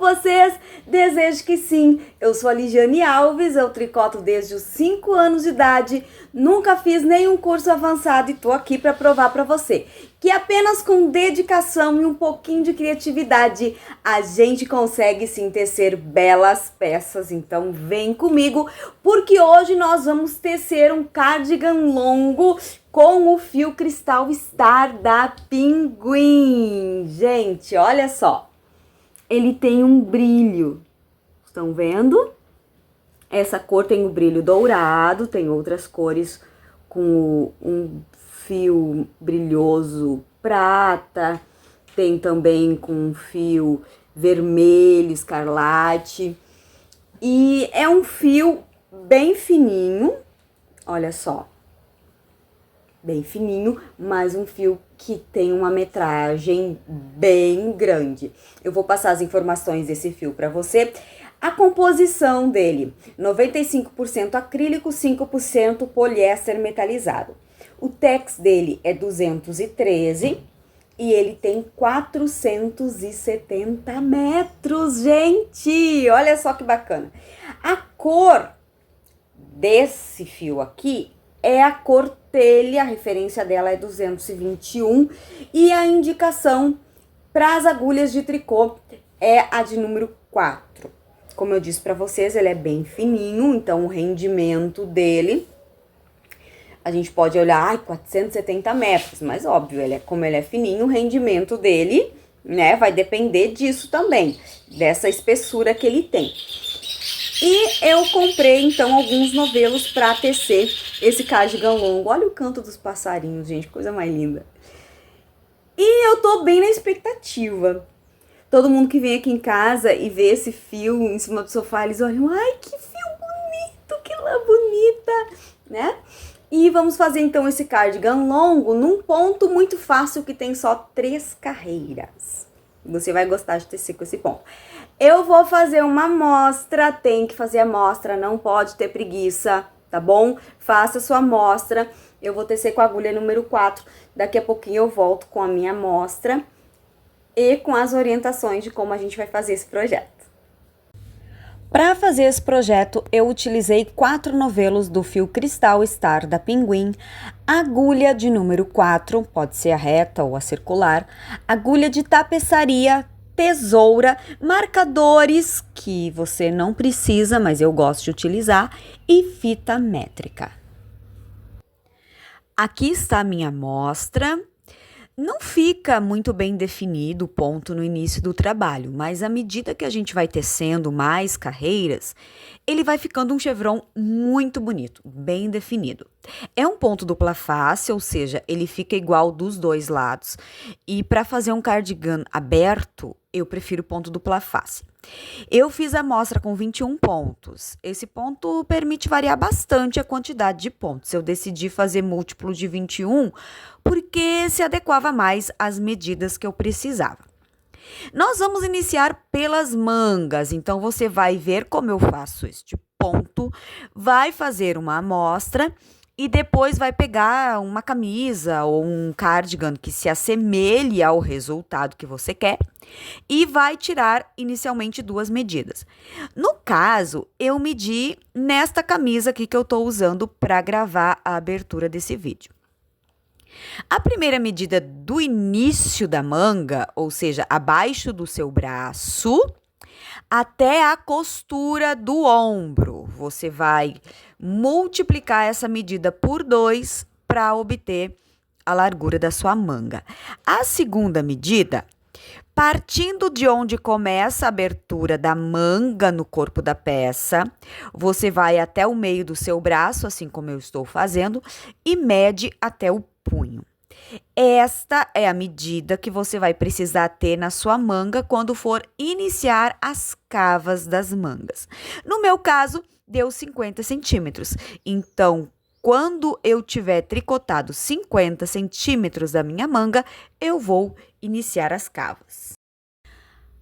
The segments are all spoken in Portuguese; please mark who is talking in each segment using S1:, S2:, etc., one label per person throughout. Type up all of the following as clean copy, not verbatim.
S1: vocês? Desejo que sim. Eu sou a Ligiane Alves, eu tricoto desde os 5 anos de idade, nunca fiz nenhum curso avançado e tô aqui para provar para você que apenas com dedicação e um pouquinho de criatividade a gente consegue sim tecer belas peças. Então vem comigo, porque hoje nós vamos tecer um cardigan longo com o fio Cristal Star da Pinguim. Gente, olha só. Ele tem um brilho, estão vendo? Essa cor tem o brilho dourado, tem outras cores com um fio brilhoso prata, tem também com um fio vermelho, escarlate. E é um fio bem fininho, olha só. Bem fininho, mas um fio que tem uma metragem bem grande. Eu vou passar as informações desse fio para você. A composição dele, 95% acrílico, 5% poliéster metalizado. O tex dele é 213 e ele tem 470 metros, gente! Olha só que bacana. A cor desse fio aqui é a cor telha, a referência dela é 221 e a indicação para as agulhas de tricô é a de número 4. Como eu disse para vocês, ele é bem fininho, então o rendimento dele, a gente pode olhar, 470 metros, mas óbvio, como ele é fininho, o rendimento dele, né, vai depender disso também, dessa espessura que ele tem. E eu comprei, então, alguns novelos para tecer esse cardigan longo. Olha o canto dos passarinhos, gente, coisa mais linda. E eu tô bem na expectativa. Todo mundo que vem aqui em casa e vê esse fio em cima do sofá, eles olham, ai, que fio bonito, que lã bonita, né? E vamos fazer, então, esse cardigan longo num ponto muito fácil que tem só 3 carreiras. Você vai gostar de tecer com esse ponto. Eu vou fazer uma amostra, tem que fazer a amostra, não pode ter preguiça, tá bom? Faça a sua amostra, eu vou tecer com a agulha número 4, daqui a pouquinho eu volto com a minha amostra e com as orientações de como a gente vai fazer esse projeto. Para fazer esse projeto, eu utilizei 4 novelos do fio Cristal Star da Pinguim, agulha de número 4, pode ser a reta ou a circular, agulha de tapeçaria, tesoura, marcadores que você não precisa, mas eu gosto de utilizar, e fita métrica. Aqui está a minha amostra. Não fica muito bem definido o ponto no início do trabalho, mas à medida que a gente vai tecendo mais carreiras, ele vai ficando um chevron muito bonito, bem definido. É um ponto dupla face, ou seja, ele fica igual dos dois lados. E para fazer um cardigan aberto, eu prefiro ponto dupla face. Eu fiz a amostra com 21 pontos. Esse ponto permite variar bastante a quantidade de pontos. Eu decidi fazer múltiplo de 21 porque se adequava mais às medidas que eu precisava. Nós vamos iniciar pelas mangas, então você vai ver como eu faço este ponto, vai fazer uma amostra e depois vai pegar uma camisa ou um cardigan que se assemelhe ao resultado que você quer e vai tirar inicialmente 2 medidas. No caso, eu medi nesta camisa aqui que eu estou usando para gravar a abertura desse vídeo. A primeira medida do início da manga, ou seja, abaixo do seu braço, até a costura do ombro. Você vai multiplicar essa medida por 2 para obter a largura da sua manga. A segunda medida, partindo de onde começa a abertura da manga no corpo da peça, você vai até o meio do seu braço, assim como eu estou fazendo, e mede até o punho. Esta é a medida que você vai precisar ter na sua manga quando for iniciar as cavas das mangas. No meu caso, deu 50 centímetros. Então, quando eu tiver tricotado 50 centímetros da minha manga, eu vou iniciar as cavas.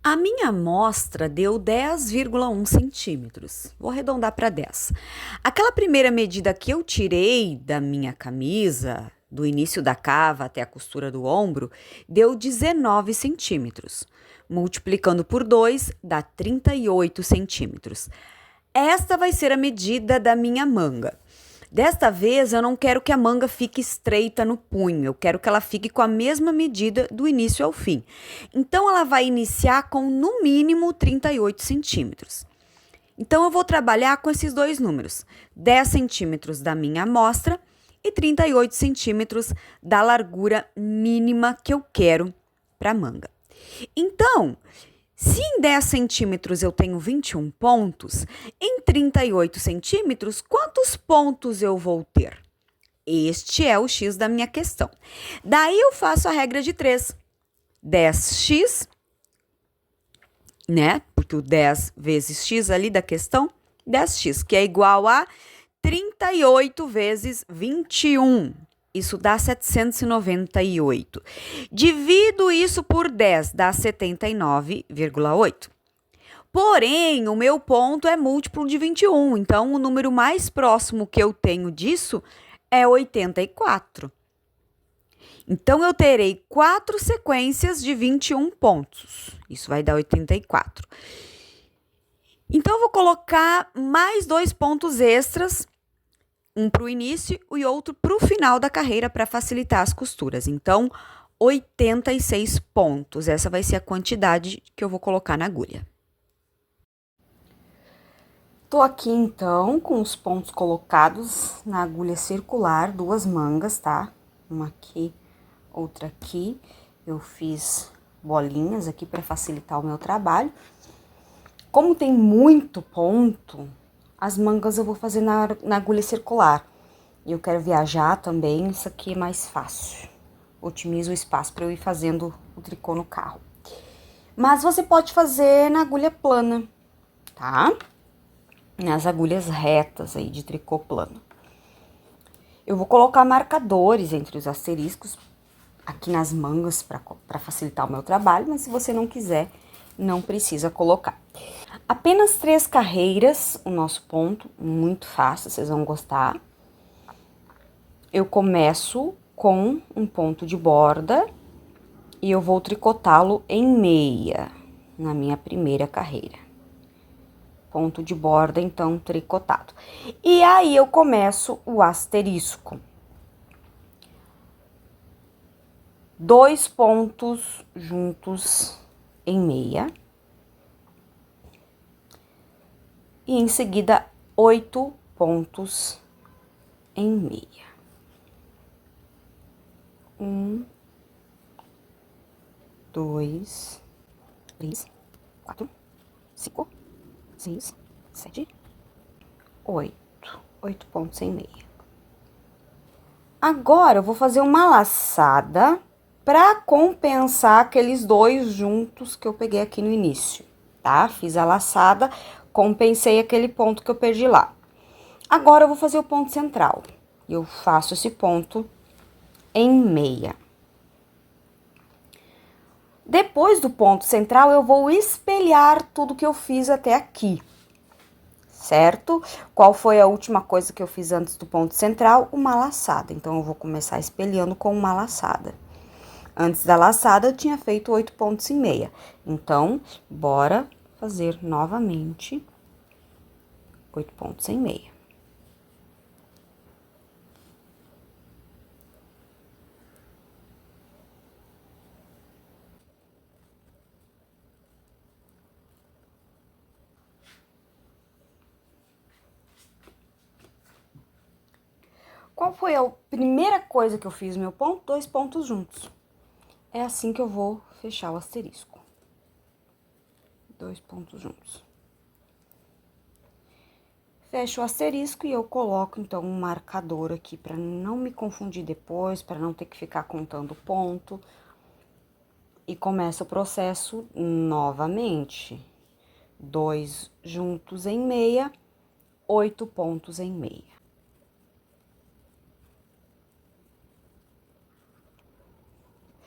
S1: A minha amostra deu 10,1 centímetros. Vou arredondar para 10. Aquela primeira medida que eu tirei da minha camisa, do início da cava até a costura do ombro, deu 19 centímetros. Multiplicando por 2, dá 38 centímetros. Esta vai ser a medida da minha manga. Desta vez, eu não quero que a manga fique estreita no punho, eu quero que ela fique com a mesma medida do início ao fim. Então, ela vai iniciar com, no mínimo, 38 centímetros. Então, eu vou trabalhar com esses dois números, 10 centímetros da minha amostra e 38 centímetros da largura mínima que eu quero para a manga. Então, se em 10 centímetros eu tenho 21 pontos, em 38 centímetros, quantos pontos eu vou ter? Este é o x da minha questão. Daí eu faço a regra de 3. 10x, né? Porque o 10 vezes x ali da questão, 10x, que é igual a 38 vezes 21. Isso dá 798. Divido isso por 10, dá 79,8. Porém, o meu ponto é múltiplo de 21, então o número mais próximo que eu tenho disso é 84. Então, eu terei 4 sequências de 21 pontos. Isso vai dar 84. Então, eu vou colocar mais 2 pontos extras, um para o início e outro para o final da carreira para facilitar as costuras. Então, 86 pontos. Essa vai ser a quantidade que eu vou colocar na agulha. Tô aqui, então, com os pontos colocados na agulha circular, 2 mangas, tá? Uma aqui, outra aqui. Eu fiz bolinhas aqui para facilitar o meu trabalho. Como tem muito ponto, as mangas eu vou fazer na agulha circular. E eu quero viajar também, isso aqui é mais fácil. Otimiza o espaço para eu ir fazendo o tricô no carro. Mas você pode fazer na agulha plana, tá? Nas agulhas retas aí de tricô plano. Eu vou colocar marcadores entre os asteriscos aqui nas mangas para facilitar o meu trabalho, mas se você não quiser, não precisa colocar. Apenas 3 carreiras, o nosso ponto, muito fácil, vocês vão gostar. Eu começo com um ponto de borda e eu vou tricotá-lo em meia na minha primeira carreira. Ponto de borda, então, tricotado. E aí, eu começo o asterisco. 2 pontos juntos em meia. E em seguida, 8 pontos em meia. 1, 2, 3, 4, 5, 6, 7, 8. 8 pontos em meia. Agora, eu vou fazer uma laçada para compensar aqueles 2 juntos que eu peguei aqui no início, tá? Fiz a laçada, compensei aquele ponto que eu perdi lá. Agora, eu vou fazer o ponto central. Eu faço esse ponto em meia. Depois do ponto central, eu vou espelhar tudo que eu fiz até aqui, certo? Qual foi a última coisa que eu fiz antes do ponto central? Uma laçada. Então, eu vou começar espelhando com uma laçada. Antes da laçada, eu tinha feito 8 pontos em meia. Então, bora fazer novamente 8 pontos em meia. Qual foi a primeira coisa que eu fiz no meu ponto? 2 pontos juntos. É assim que eu vou fechar o asterisco. 2 pontos juntos. Fecho o asterisco e eu coloco, então, um marcador aqui para não me confundir depois, para não ter que ficar contando ponto. E começa o processo novamente. 2 juntos em meia, 8 pontos em meia.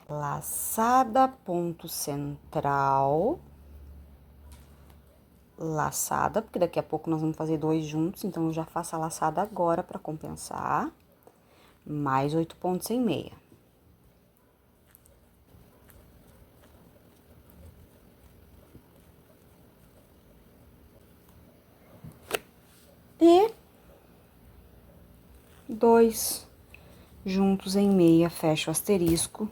S1: Laçada, ponto central. Laçada, porque daqui a pouco nós vamos fazer 2 juntos, então eu já faço a laçada agora para compensar. mais 8 pontos em meia. E 2 juntos em meia, fecho o asterisco,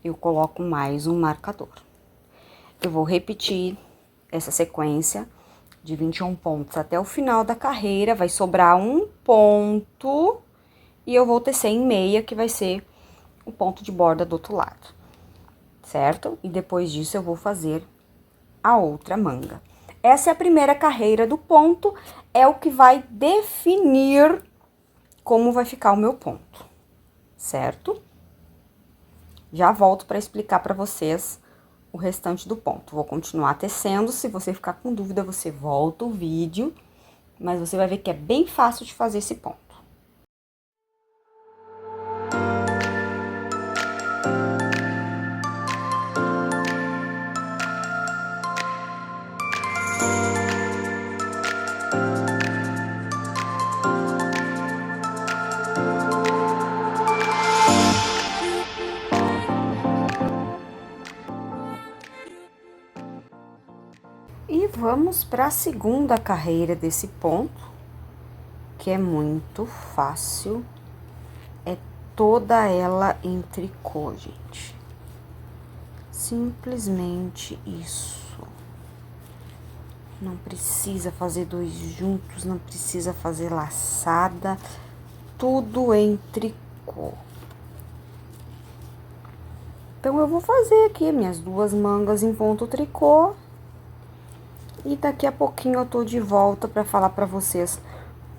S1: eu coloco mais um marcador. Eu vou repetir essa sequência de 21 pontos até o final da carreira, vai sobrar um ponto e eu vou tecer em meia, que vai ser o ponto de borda do outro lado, certo? E depois disso eu vou fazer a outra manga. Essa é a primeira carreira do ponto, é o que vai definir como vai ficar o meu ponto, certo? Já volto para explicar para vocês o restante do ponto. Vou continuar tecendo, se você ficar com dúvida, você volta o vídeo, mas você vai ver que é bem fácil de fazer esse ponto. E vamos para a segunda carreira desse ponto, que é muito fácil. É toda ela em tricô, gente. Simplesmente isso. Não precisa fazer 2 juntos, não precisa fazer laçada, tudo em tricô. Então, eu vou fazer aqui minhas 2 mangas em ponto tricô. E daqui a pouquinho eu tô de volta para falar para vocês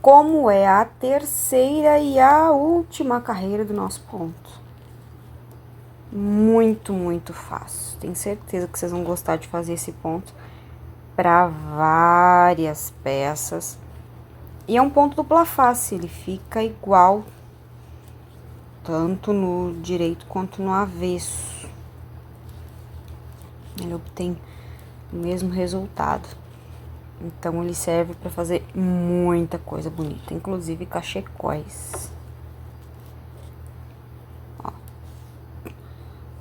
S1: como é a terceira e a última carreira do nosso ponto. Muito, muito fácil. Tenho certeza que vocês vão gostar de fazer esse ponto para várias peças. E é um ponto dupla face, ele fica igual, tanto no direito quanto no avesso. Ele obtém o mesmo resultado. Então, ele serve para fazer muita coisa bonita, inclusive cachecóis. Ó.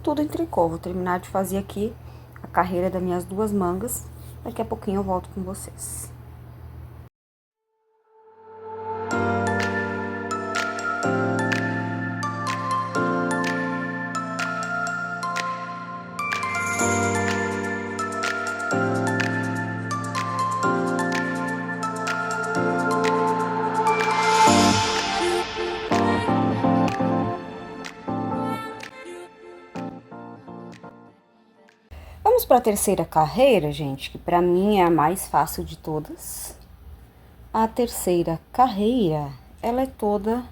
S1: Tudo em tricô. Vou terminar de fazer aqui a carreira das minhas 2 mangas. Daqui a pouquinho eu volto com vocês. Vamos para a terceira carreira, gente, que para mim é a mais fácil de todas. A terceira carreira, ela é toda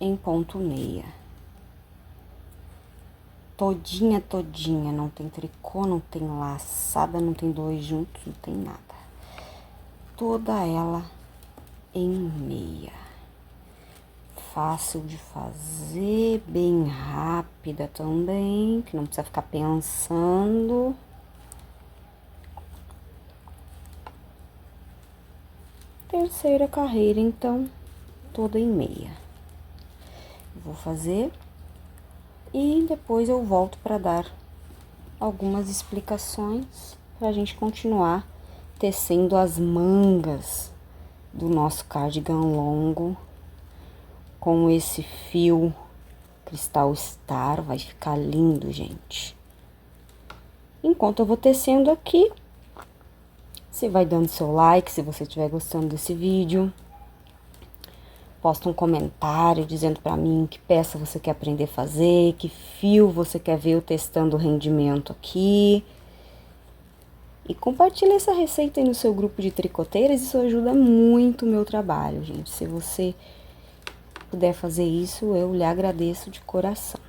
S1: em ponto meia. Todinha, todinha, não tem tricô, não tem laçada, não tem 2 juntos, não tem nada. Toda ela em meia. Fácil de fazer, bem rápida também, que não precisa ficar pensando. Terceira carreira, então, toda em meia. Vou fazer e depois eu volto para dar algumas explicações para a gente continuar tecendo as mangas do nosso cardigan longo com esse fio Cristal Star. Vai ficar lindo, gente. Enquanto eu vou tecendo aqui, você vai dando seu like se você estiver gostando desse vídeo. Posta um comentário dizendo pra mim que peça você quer aprender a fazer, que fio você quer ver eu testando o rendimento aqui. E compartilha essa receita aí no seu grupo de tricoteiras, isso ajuda muito o meu trabalho, gente. Se você puder fazer isso, eu lhe agradeço de coração.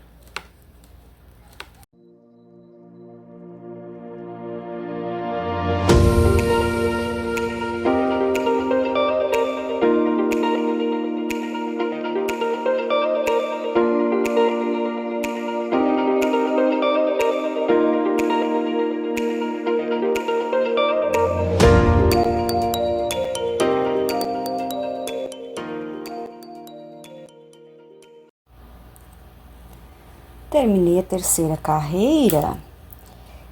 S1: terceira carreira.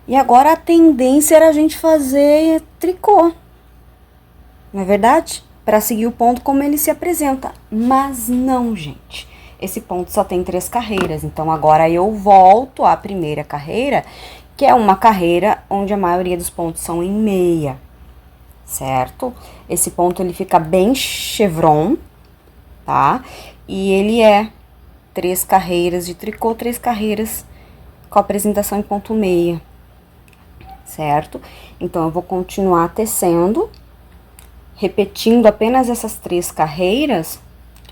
S1: E agora a tendência era a gente fazer tricô. Não é verdade? Para seguir o ponto como ele se apresenta. Mas não, gente. Esse ponto só tem 3 carreiras. Então agora eu volto à primeira carreira, que é uma carreira onde a maioria dos pontos são em meia. Certo? Esse ponto ele fica bem chevron, tá? E ele é 3 carreiras de tricô, 3 carreiras com apresentação em ponto meia. Certo? Então, eu vou continuar tecendo, repetindo apenas essas 3 carreiras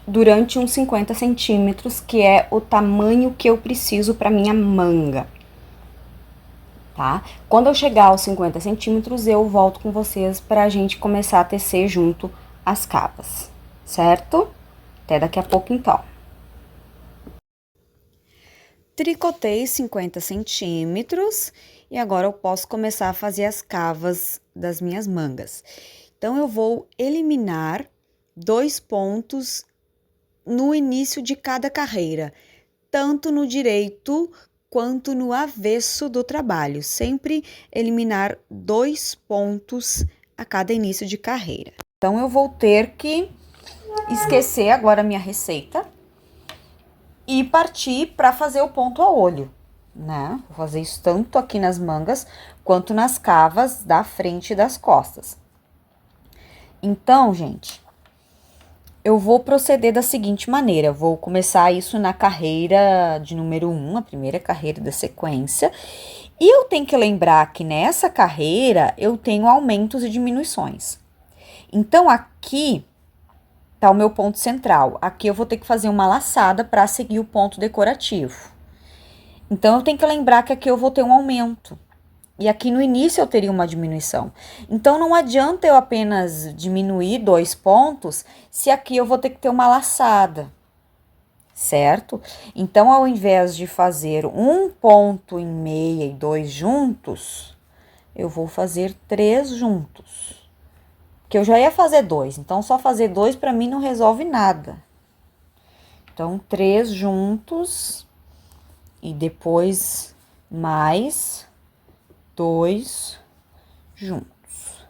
S1: durante uns 50 centímetros, que é o tamanho que eu preciso para minha manga, tá? Quando eu chegar aos 50 centímetros, eu volto com vocês pra gente começar a tecer junto as capas, certo? Até daqui a pouco, então. Tricotei 50 centímetros e agora eu posso começar a fazer as cavas das minhas mangas. Então, eu vou eliminar 2 pontos no início de cada carreira, tanto no direito quanto no avesso do trabalho. Sempre eliminar 2 pontos a cada início de carreira. Então, eu vou ter que esquecer agora a minha receita e partir para fazer o ponto a olho, né? Vou fazer isso tanto aqui nas mangas quanto nas cavas da frente e das costas. Então, gente, eu vou proceder da seguinte maneira. Eu vou começar isso na carreira de número 1, a primeira carreira da sequência. E eu tenho que lembrar que nessa carreira eu tenho aumentos e diminuições. Então, aqui tá o meu ponto central. Aqui eu vou ter que fazer uma laçada para seguir o ponto decorativo. Então, eu tenho que lembrar que aqui eu vou ter um aumento. E aqui no início eu teria uma diminuição. Então, não adianta eu apenas diminuir 2 pontos, se aqui eu vou ter que ter uma laçada, certo? Então, ao invés de fazer 1 ponto em meia e 2 juntos, eu vou fazer 3 juntos. Que eu já ia fazer 2, então só fazer 2 para mim não resolve nada. Então, 3 juntos e depois mais 2 juntos.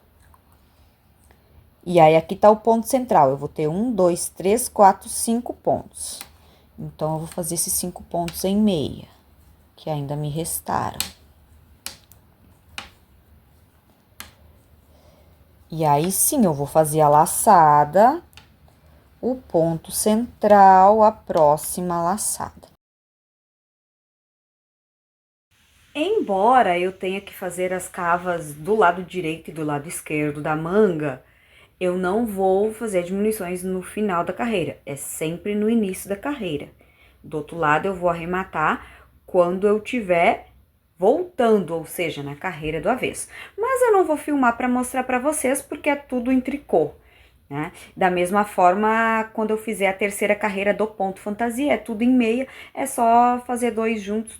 S1: E aí, aqui tá o ponto central. Eu vou ter 1, 2, 3, 4, 5 pontos. Então, eu vou fazer esses 5 pontos em meia, que ainda me restaram. E aí, sim, eu vou fazer a laçada, o ponto central, a próxima laçada. Embora eu tenha que fazer as cavas do lado direito e do lado esquerdo da manga, eu não vou fazer diminuições no final da carreira, é sempre no início da carreira. Do outro lado, eu vou arrematar quando eu tiver voltando, ou seja, na carreira do avesso. Mas eu não vou filmar para mostrar para vocês, porque é tudo em tricô, né? Da mesma forma, quando eu fizer a terceira carreira do ponto fantasia, é tudo em meia, é só fazer 2 juntos,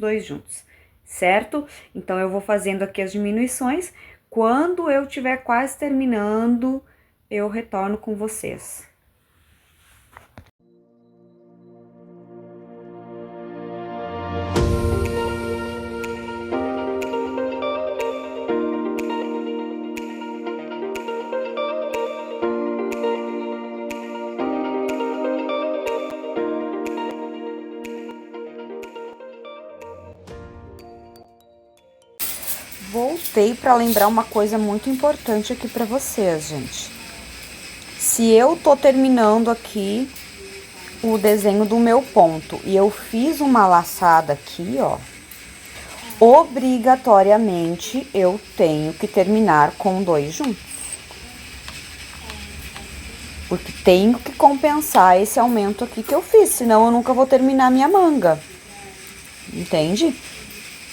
S1: certo? Então, eu vou fazendo aqui as diminuições. Quando eu tiver quase terminando, eu retorno com vocês. Voltei para lembrar uma coisa muito importante aqui para vocês, gente. Se eu tô terminando aqui o desenho do meu ponto e eu fiz uma laçada aqui, ó, obrigatoriamente eu tenho que terminar com 2 juntos. Porque tenho que compensar esse aumento aqui que eu fiz, senão eu nunca vou terminar minha manga. Entende?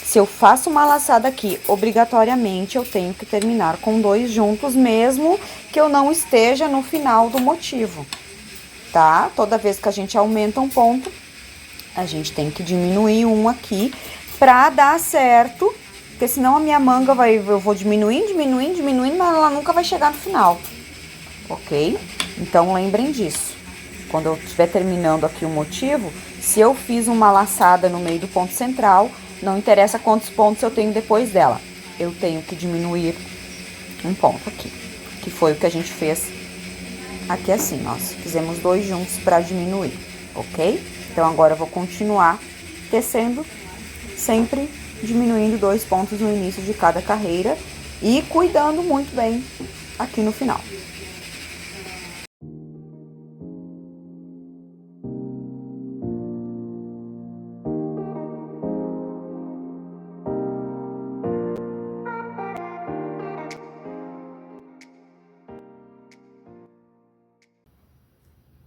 S1: Se eu faço uma laçada aqui, obrigatoriamente eu tenho que terminar com 2 juntos, mesmo que eu não esteja no final do motivo, tá? Toda vez que a gente aumenta um ponto, a gente tem que diminuir um aqui pra dar certo, porque senão a minha manga eu vou diminuindo, mas ela nunca vai chegar no final, ok? Então, lembrem disso. Quando eu estiver terminando aqui o motivo, se eu fiz uma laçada no meio do ponto central, Não interessa quantos pontos eu tenho depois dela. Eu tenho que diminuir um ponto aqui, que foi o que a gente fez aqui assim, nós fizemos 2 juntos para diminuir, ok? Então, agora eu vou continuar tecendo, sempre diminuindo 2 pontos no início de cada carreira e cuidando muito bem aqui no final.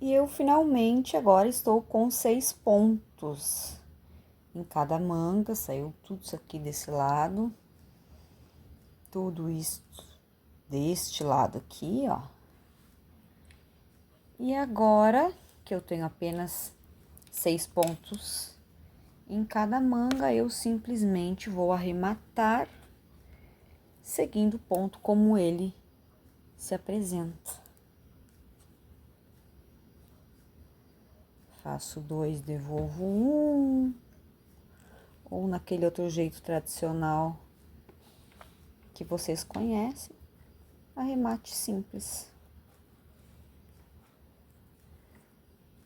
S1: E eu finalmente agora estou com 6 pontos em cada manga, saiu tudo isso aqui desse lado, tudo isso deste lado aqui, ó. E agora que eu tenho apenas 6 pontos em cada manga, eu simplesmente vou arrematar, seguindo o ponto como ele se apresenta. Faço 2, devolvo 1, ou naquele outro jeito tradicional que vocês conhecem, arremate simples.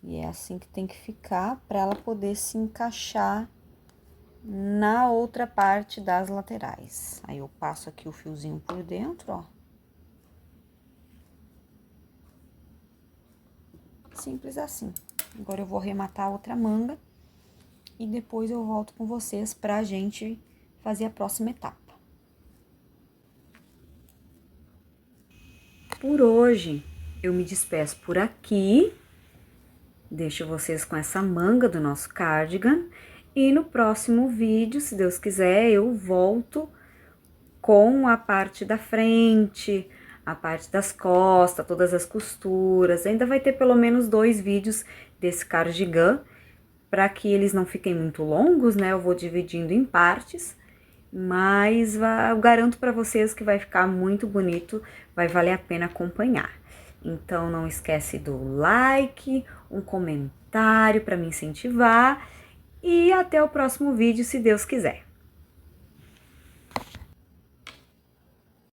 S1: E é assim que tem que ficar para ela poder se encaixar na outra parte das laterais. Aí eu passo aqui o fiozinho por dentro, ó. Simples assim. Agora eu vou arrematar a outra manga e depois eu volto com vocês pra gente fazer a próxima etapa. Por hoje, eu me despeço por aqui. Deixo vocês com essa manga do nosso cardigan. E no próximo vídeo, se Deus quiser, eu volto com a parte da frente, a parte das costas, todas as costuras. Ainda vai ter pelo menos 2 vídeos desse cardigan, para que eles não fiquem muito longos, né? Eu vou dividindo em partes, mas eu garanto para vocês que vai ficar muito bonito, vai valer a pena acompanhar. Então, não esquece do like, um comentário para me incentivar e até o próximo vídeo, se Deus quiser.